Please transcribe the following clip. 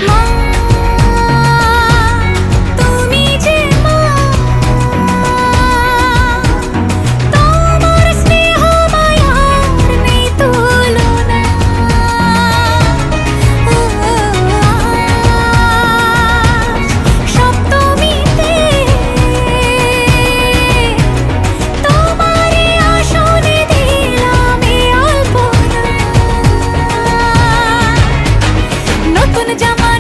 মা, তুমি যে মা, তোমার স্নেহ মায়ার নেই তুলনা। সপ্তমীতে তোমারে আসনে দিলাম এই অল্পনা। নতুন জামা